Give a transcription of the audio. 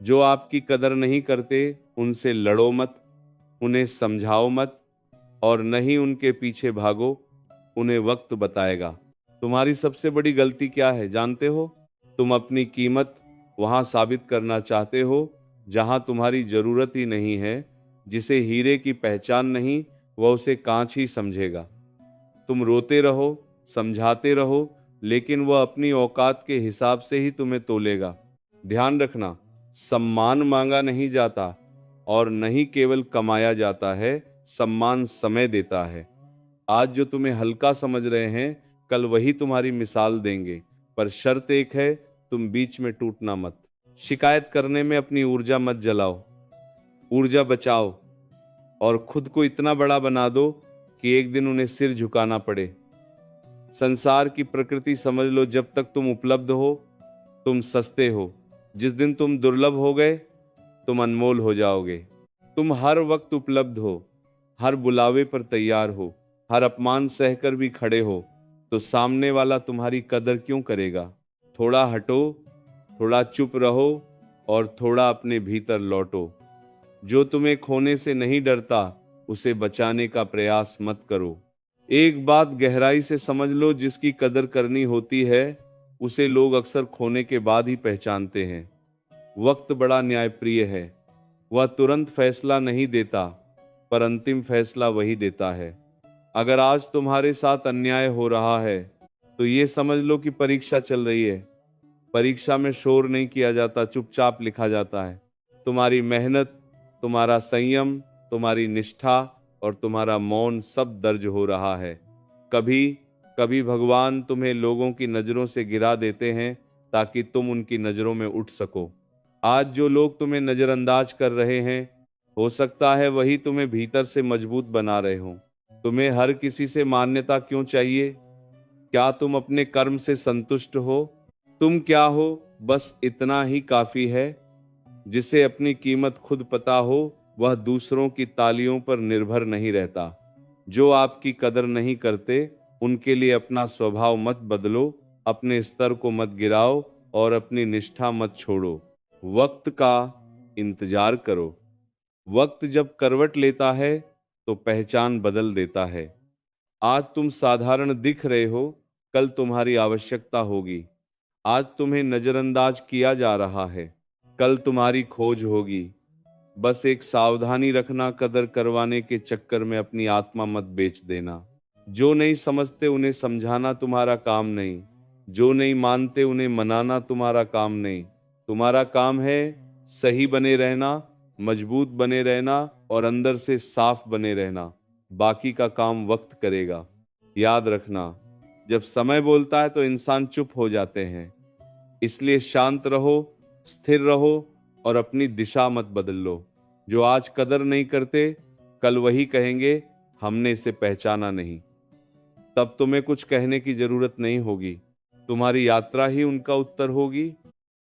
जो आपकी कदर नहीं करते उनसे लड़ो मत, उन्हें समझाओ मत और न ही उनके पीछे भागो, उन्हें वक्त बताएगा। तुम्हारी सबसे बड़ी गलती क्या है जानते हो? तुम अपनी कीमत वहां साबित करना चाहते हो जहां तुम्हारी जरूरत ही नहीं है। जिसे हीरे की पहचान नहीं, वह उसे कांच ही समझेगा। तुम रोते रहो, समझाते रहो, लेकिन वह अपनी औकात के हिसाब से ही तुम्हें तोलेगा। ध्यान रखना, सम्मान मांगा नहीं जाता और नहीं केवल कमाया जाता है। सम्मान समय देता है। आज जो तुम्हें हल्का समझ रहे हैं, कल वही तुम्हारी मिसाल देंगे। पर शर्त एक है, तुम बीच में टूटना मत। शिकायत करने में अपनी ऊर्जा मत जलाओ, ऊर्जा बचाओ और खुद को इतना बड़ा बना दो कि एक दिन उन्हें सिर झुकाना पड़े। संसार की प्रकृति समझ लो, जब तक तुम उपलब्ध हो तुम सस्ते हो। जिस दिन तुम दुर्लभ हो गए तुम अनमोल हो जाओगे। तुम हर वक्त उपलब्ध हो, हर बुलावे पर तैयार हो, हर अपमान सहकर भी खड़े हो, तो सामने वाला तुम्हारी कदर क्यों करेगा? थोड़ा हटो, थोड़ा चुप रहो और थोड़ा अपने भीतर लौटो। जो तुम्हें खोने से नहीं डरता उसे बचाने का प्रयास मत करो। एक बात गहराई से समझ लो, जिसकी कदर करनी होती है उसे लोग अक्सर खोने के बाद ही पहचानते हैं। वक्त बड़ा न्यायप्रिय है। वह तुरंत फैसला नहीं देता, पर अंतिम फैसला वही देता है। अगर आज तुम्हारे साथ अन्याय हो रहा है तो ये समझ लो कि परीक्षा चल रही है। परीक्षा में शोर नहीं किया जाता, चुपचाप लिखा जाता है। तुम्हारी मेहनत, तुम्हारा संयम, तुम्हारी निष्ठा और तुम्हारा मौन सब दर्ज हो रहा है। कभी कभी भगवान तुम्हें लोगों की नजरों से गिरा देते हैं ताकि तुम उनकी नजरों में उठ सको। आज जो लोग तुम्हें नजरअंदाज कर रहे हैं, हो सकता है वही तुम्हें भीतर से मजबूत बना रहे हों। तुम्हें हर किसी से मान्यता क्यों चाहिए? क्या तुम अपने कर्म से संतुष्ट हो? तुम क्या हो, बस इतना ही काफी है। जिसे अपनी कीमत खुद पता हो वह दूसरों की तालियों पर निर्भर नहीं रहता। जो आपकी कदर नहीं करते उनके लिए अपना स्वभाव मत बदलो, अपने स्तर को मत गिराओ और अपनी निष्ठा मत छोड़ो। वक्त का इंतजार करो। वक्त जब करवट लेता है तो पहचान बदल देता है। आज तुम साधारण दिख रहे हो, कल तुम्हारी आवश्यकता होगी। आज तुम्हें नजरअंदाज किया जा रहा है, कल तुम्हारी खोज होगी। बस एक सावधानी रखना, कदर करवाने के चक्कर में अपनी आत्मा मत बेच देना। जो नहीं समझते उन्हें समझाना तुम्हारा काम नहीं। जो नहीं मानते उन्हें मनाना तुम्हारा काम नहीं। तुम्हारा काम है सही बने रहना, मजबूत बने रहना और अंदर से साफ बने रहना। बाकी का काम वक्त करेगा। याद रखना, जब समय बोलता है तो इंसान चुप हो जाते हैं। इसलिए शांत रहो, स्थिर रहो और अपनी दिशा मत बदल लो। जो आज कदर नहीं करते कल वही कहेंगे हमने इसे पहचाना नहीं। तब तुम्हें कुछ कहने की जरूरत नहीं होगी, तुम्हारी यात्रा ही उनका उत्तर होगी।